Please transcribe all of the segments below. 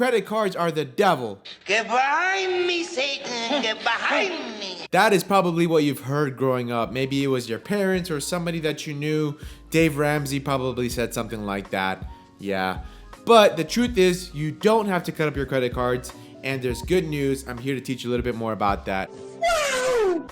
credit cards are the devil. Get behind me, Satan, get behind me. That is probably what you've heard growing up. Maybe it was your parents or somebody that you knew. Dave Ramsey probably said something like that. Yeah. But the truth is, you don't have to cut up your credit cards. And there's good news. I'm here to teach you a little bit more about that.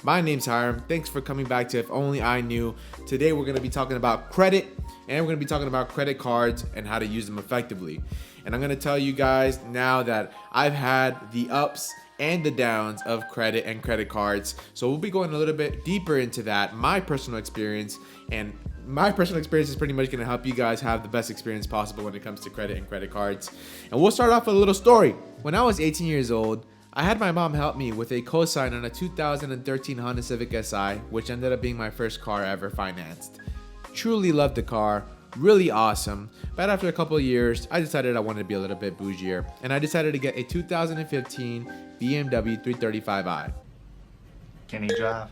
My name's Hiram. Thanks for coming back to If Only I Knew. Today we're going to be talking about credit, and we're going to be talking about credit cards and how to use them effectively. And I'm going to tell you guys now that I've had the ups and the downs of credit and credit cards. So we'll be going a little bit deeper into that, my personal experience. And my personal experience is pretty much going to help you guys have the best experience possible when it comes to credit and credit cards. And we'll start off with a little story. When I was 18 years old, I had my mom help me with a cosign on a 2013 Honda Civic Si, which ended up being my first car ever financed. Truly loved the car, really awesome, but after a couple of years, I decided I wanted to be a little bit bougier, and I decided to get a 2015 BMW 335i. Can he drive?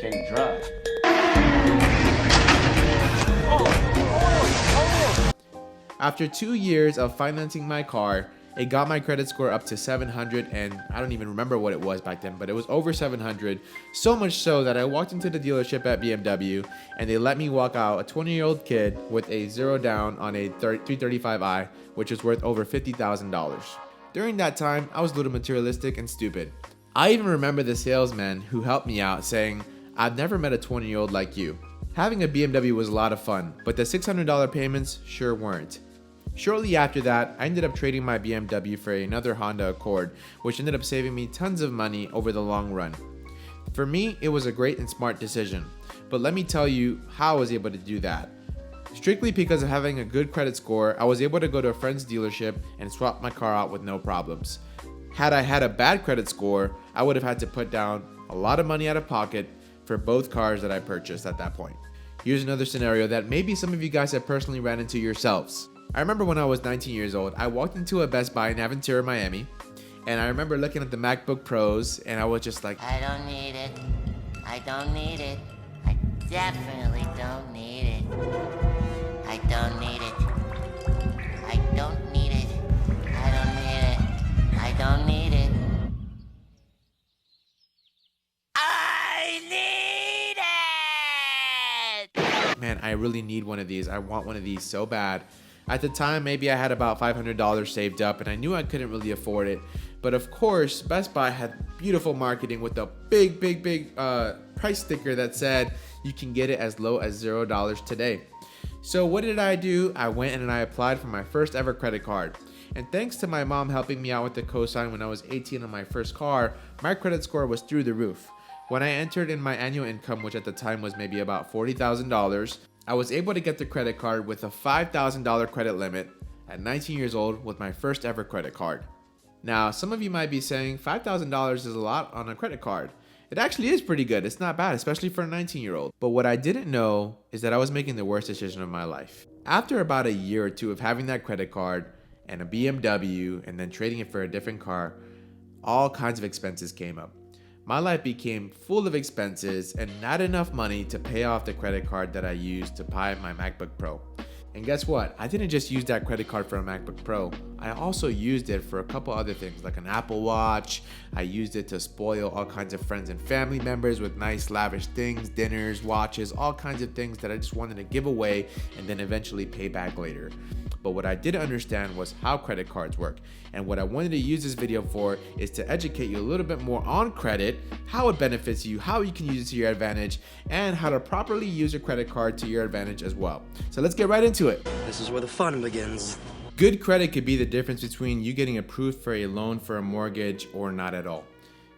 Can he drive? After 2 years of financing my car, it got my credit score up to 700, and I don't even remember what it was back then, but it was over 700. So much so that I walked into the dealership at BMW and they let me walk out a 20-year-old kid with a zero down on a 335i, which is worth over $50,000. During that time, I was a little materialistic and stupid. I even remember the salesman who helped me out saying, "I've never met a 20-year-old like you." Having a BMW was a lot of fun, but the $600 payments sure weren't. Shortly after that, I ended up trading my BMW for another Honda Accord, which ended up saving me tons of money over the long run. For me, it was a great and smart decision, but let me tell you how I was able to do that. Strictly because of having a good credit score, I was able to go to a friend's dealership and swap my car out with no problems. Had I had a bad credit score, I would have had to put down a lot of money out of pocket for both cars that I purchased at that point. Here's another scenario that maybe some of you guys have personally ran into yourselves. I remember when I was 19 years old, I walked into a Best Buy in Aventura, Miami, and I remember looking at the MacBook Pros, and I was just like, I don't need it. I don't need it. I definitely don't need it. I don't need it. I don't need it. I don't need it. I don't need it. I need it! man, I really need one of these. I want one of these so bad. At the time, maybe I had about $500 saved up, and I knew I couldn't really afford it. But of course, Best Buy had beautiful marketing with a big price sticker that said you can get it as low as $0 today. So what did I do? I went and I applied for my first ever credit card. And thanks to my mom helping me out with the cosign when I was 18 on my first car, my credit score was through the roof. When I entered in my annual income, which at the time was maybe about $40,000, I was able to get the credit card with a $5,000 credit limit at 19 years old with my first ever credit card. Now, some of you might be saying $5,000 is a lot on a credit card. It actually is pretty good. It's not bad, especially for a 19-year-old. But what I didn't know is that I was making the worst decision of my life. After about a year or two of having that credit card and a BMW and then trading it for a different car, all kinds of expenses came up. My life became full of expenses and not enough money to pay off the credit card that I used to buy my MacBook Pro. And guess what? I didn't just use that credit card for a MacBook Pro. I also used it for a couple other things like an Apple Watch. I used it to spoil all kinds of friends and family members with nice lavish things, dinners, watches, all kinds of things that I just wanted to give away and then eventually pay back later. But what I didn't understand was how credit cards work. And what I wanted to use this video for is to educate you a little bit more on credit, how it benefits you, how you can use it to your advantage, and how to properly use your credit card to your advantage as well. So let's get right into it. This is where the fun begins. Good credit could be the difference between you getting approved for a loan for a mortgage or not at all.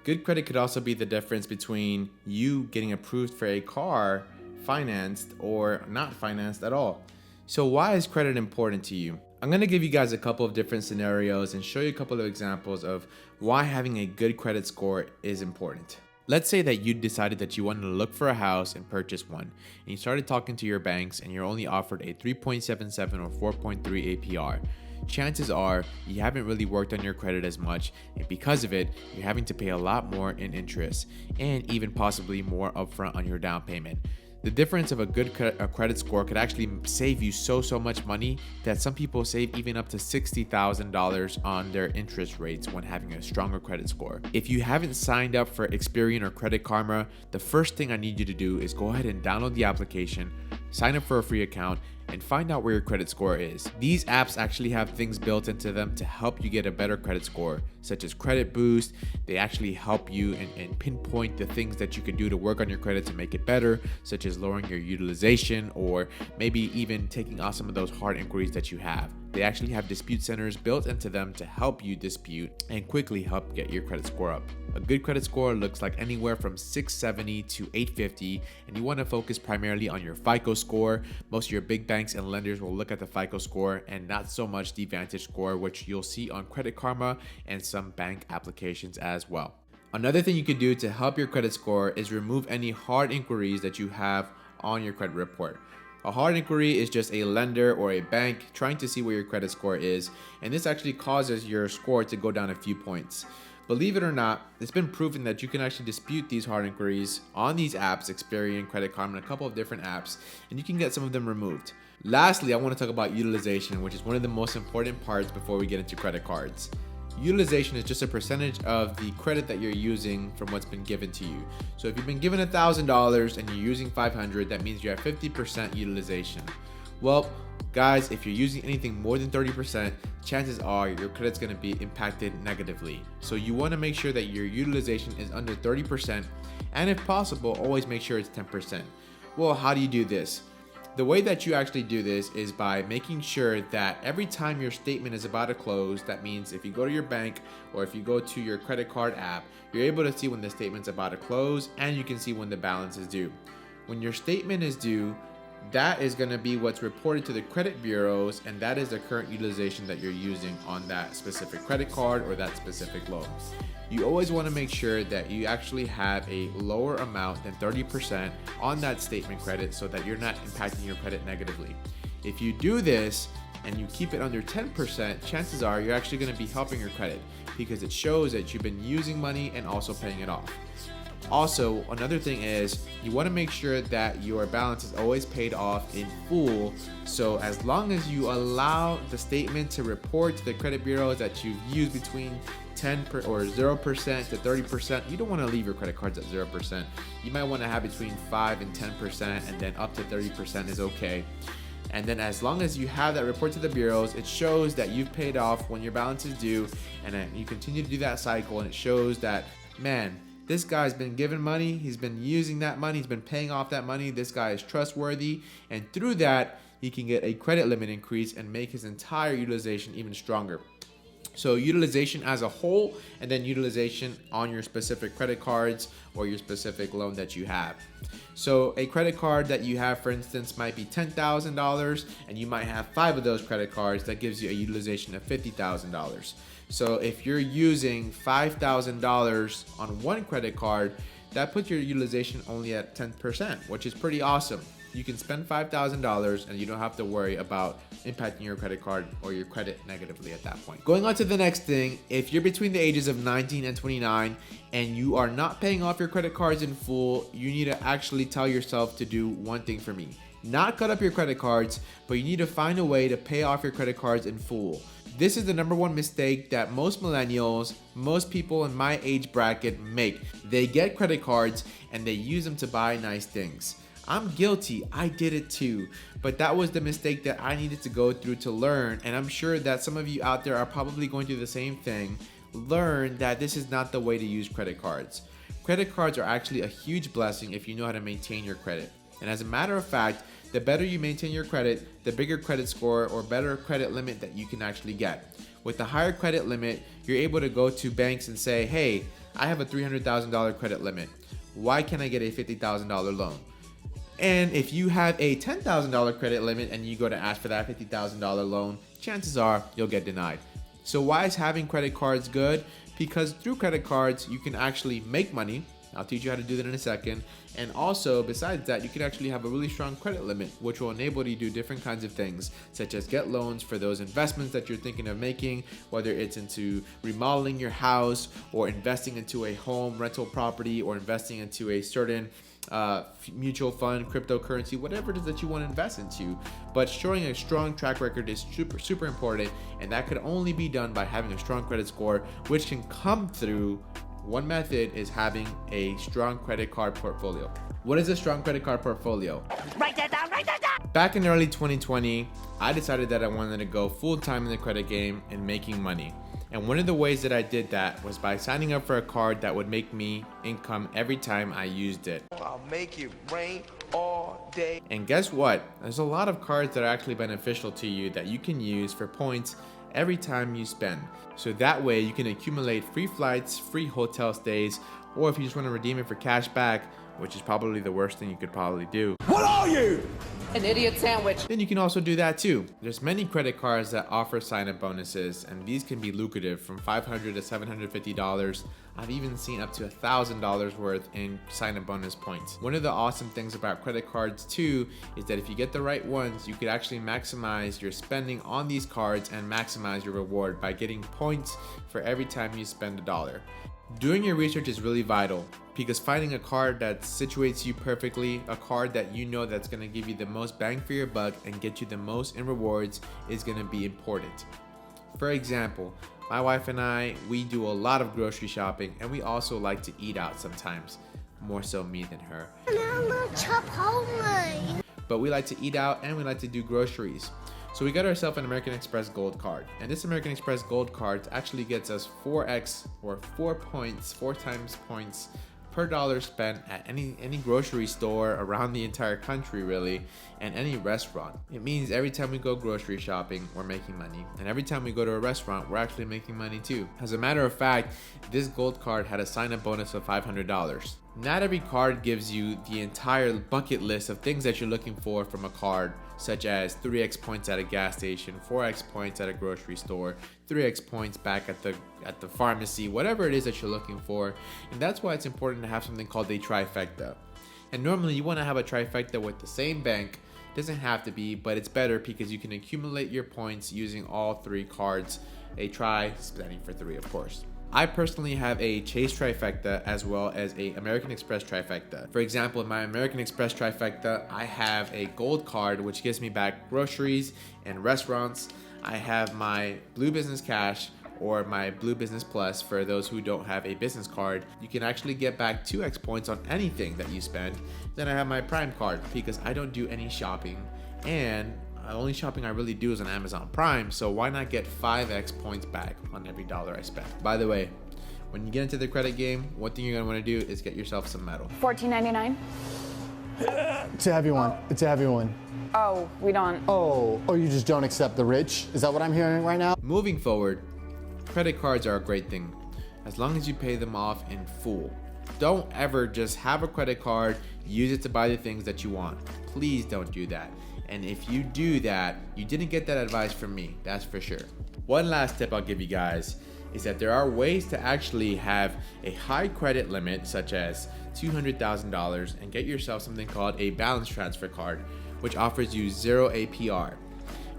Good credit could also be the difference between you getting approved for a car financed or not financed at all. So why is credit important to you? I'm going to give you guys a couple of different scenarios and show you a couple of examples of why having a good credit score is important. Let's say that you decided that you wanted to look for a house and purchase one, and you started talking to your banks and you're only offered a 3.77 or 4.3 APR. Chances are you haven't really worked on your credit as much, and because of it, you're having to pay a lot more in interest and even possibly more upfront on your down payment. The difference of a good credit score could actually save you so much money that some people save even up to $60,000 on their interest rates when having a stronger credit score. If you haven't signed up for Experian or Credit Karma, the first thing I need you to do is go ahead and download the application, sign up for a free account, and find out where your credit score is. These apps actually have things built into them to help you get a better credit score, such as Credit Boost. They actually help you and pinpoint the things that you can do to work on your credit to make it better, such as lowering your utilization or maybe even taking off some of those hard inquiries that you have. They actually have dispute centers built into them to help you dispute and quickly help get your credit score up. A good credit score looks like anywhere from 670 to 850, and you want to focus primarily on your FICO score. Most of your big banks and lenders will look at the FICO score and not so much the Vantage score, which you'll see on Credit Karma and some bank applications as well. Another thing you can do to help your credit score is remove any hard inquiries that you have on your credit report. A hard inquiry is just a lender or a bank trying to see where your credit score is, and this actually causes your score to go down a few points. Believe it or not, it's been proven that you can actually dispute these hard inquiries on these apps, Experian, Credit Karma, and a couple of different apps, and you can get some of them removed. Lastly, I want to talk about utilization, which is one of the most important parts before we get into credit cards. Utilization is just a percentage of the credit that you're using from what's been given to you. So if you've been given $1,000 and you're using $500, that means you have 50% utilization. Well, guys, if you're using anything more than 30%, chances are your credit's going to be impacted negatively. So you want to make sure that your utilization is under 30%, and if possible, always make sure it's 10%. Well, how do you do this? The way that you actually do this is by making sure that every time your statement is about to close, that means if you go to your bank or if you go to your credit card app, you're able to see when the statement's about to close, and you can see when the balance is due. When your statement is due, that is going to be what's reported to the credit bureaus, and that is the current utilization that you're using on that specific credit card or that specific loan. You always want to make sure that you actually have a lower amount than 30% on that statement credit so that you're not impacting your credit negatively. If you do this and you keep it under 10%, chances are you're actually going to be helping your credit because it shows that you've been using money and also paying it off. Also, another thing is you want to make sure that your balance is always paid off in full. So as long as you allow the statement to report to the credit bureaus that you've used between 0% to 30%, you don't want to leave your credit cards at 0%. You might want to have between 5 and 10%, and then up to 30% is okay. And then as long as you have that report to the bureaus, it shows that you've paid off when your balance is due, and then you continue to do that cycle, and it shows that, man, this guy's been given money, he's been using that money, he's been paying off that money, this guy is trustworthy, and through that, he can get a credit limit increase and make his entire utilization even stronger. So utilization as a whole, and then utilization on your specific credit cards or your specific loan that you have. So a credit card that you have, for instance, might be $10,000, and you might have 5 of those credit cards. That gives you a utilization of $50,000. So if you're using $5,000 on one credit card, that puts your utilization only at 10%, which is pretty awesome. You can spend $5,000 and you don't have to worry about impacting your credit card or your credit negatively at that point. Going on to the next thing, if you're between the ages of 19 and 29 and you are not paying off your credit cards in full, you need to actually tell yourself to do one thing for me. Not cut up your credit cards, but you need to find a way to pay off your credit cards in full. This is the number one mistake that most millennials, most people in my age bracket make. They get credit cards and they use them to buy nice things. I'm guilty, I did it too, but that was the mistake that I needed to go through to learn, and I'm sure that some of you out there are probably going through the same thing. Learn that this is not the way to use credit cards. Credit cards are actually a huge blessing if you know how to maintain your credit. And as a matter of fact, the better you maintain your credit, the bigger credit score or better credit limit that you can actually get. With the higher credit limit, you're able to go to banks and say, hey, I have a $300,000 credit limit. Why can't I get a $50,000 loan? And if you have a $10,000 credit limit and you go to ask for that $50,000 loan, chances are you'll get denied. So why is having credit cards good? Because through credit cards, you can actually make money. I'll teach you how to do that in a second. And also, besides that, you can actually have a really strong credit limit, which will enable you to do different kinds of things, such as get loans for those investments that you're thinking of making, whether it's into remodeling your house or investing into a home rental property or investing into a certain mutual fund, cryptocurrency, whatever it is that you want to invest into. But showing a strong track record is super important, and that could only be done by having a strong credit score, which can come through. One method is having a strong credit card portfolio. What is a strong credit card portfolio? Write that down, write that down! Back in early 2020, I decided that I wanted to go full time in the credit game and making money. And one of the ways that I did that was by signing up for a card that would make me income every time I used it. I'll make it rain all day. And guess what? There's a lot of cards that are actually beneficial to you that you can use for points every time you spend. So that way you can accumulate free flights, free hotel stays, or if you just want to redeem it for cash back, which is probably the worst thing you could probably do. What are you? An idiot sandwich. Then you can also do that too. There's many credit cards that offer sign-up bonuses, and these can be lucrative from $500 to $750. I've even seen up to $1,000 worth in sign-up bonus points. One of the awesome things about credit cards too is that if you get the right ones, you could actually maximize your spending on these cards and maximize your reward by getting points for every time you spend $1. Doing your research is really vital, because finding a card that situates you perfectly, a card that you know that's going to give you the most bang for your buck and get you the most in rewards, is going to be important. For example, my wife and I, we do a lot of grocery shopping, and we also like to eat out sometimes. More so me than her. But we like to eat out and we like to do groceries. So we got ourselves an American Express Gold card, and this American Express Gold card actually gets us 4x or 4 times points per dollar spent at any grocery store around the entire country really, and any restaurant. It means every time we go grocery shopping, we're making money, and every time we go to a restaurant, we're actually making money too. As a matter of fact, this gold card had a sign-up bonus of $500. Not every card gives you the entire bucket list of things that you're looking for from a card, such as 3x points at a gas station, 4x points at a grocery store, 3x points back at the pharmacy, whatever it is that you're looking for. And that's why it's important to have something called a trifecta. And normally you want to have a trifecta with the same bank. Doesn't have to be, but it's better because you can accumulate your points using all three cards. A tri, standing for 3 of course. I personally have a Chase trifecta as well as a American Express trifecta. For example, in my American Express trifecta, I have a gold card which gives me back groceries and restaurants. I have my Blue Business Cash or my Blue Business Plus for those who don't have a business card. You can actually get back 2x points on anything that you spend. Then I have my Prime card because I don't do any shopping, and the only shopping I really do is on Amazon Prime, so why not get 5x points back on every dollar I spend? By the way, when you get into the credit game, one thing you're gonna wanna do is get yourself some metal. $14.99. It's a heavy one. It's a heavy one. Oh, we don't. Oh, you just don't accept the rich? Is that what I'm hearing right now? Moving forward, credit cards are a great thing, as long as you pay them off in full. Don't ever just have a credit card, use it to buy the things that you want. Please don't do that. And if you do that, you didn't get that advice from me, that's for sure. One last tip I'll give you guys is that there are ways to actually have a high credit limit, such as $200,000, and get yourself something called a balance transfer card, which offers you 0 APR.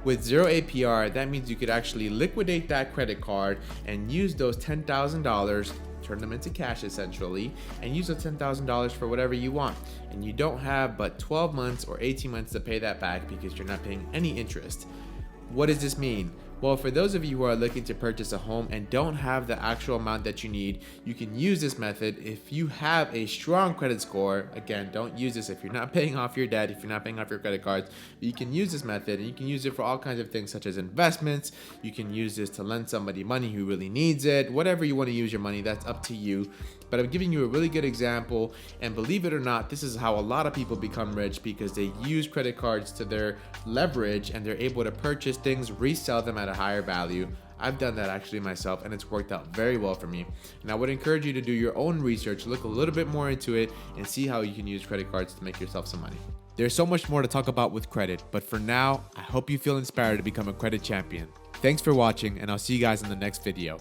With 0 APR, that means you could actually liquidate that credit card and use those $10,000, turn them into cash essentially, and use the $10,000 for whatever you want. And you don't have but 12 months or 18 months to pay that back because you're not paying any interest. What does this mean? Well, for those of you who are looking to purchase a home and don't have the actual amount that you need, you can use this method if you have a strong credit score. Again, don't use this if you're not paying off your debt, if you're not paying off your credit cards. But you can use this method, and you can use it for all kinds of things such as investments. You can use this to lend somebody money who really needs it. Whatever you want to use your money, that's up to you. But I'm giving you a really good example, and believe it or not, this is how a lot of people become rich, because they use credit cards to their leverage and they're able to purchase things, resell them at a higher value. I've done that actually myself, and it's worked out very well for me. And I would encourage you to do your own research, look a little bit more into it, and see how you can use credit cards to make yourself some money. There's so much more to talk about with credit, but for now, I hope you feel inspired to become a credit champion. Thanks for watching, and I'll see you guys in the next video.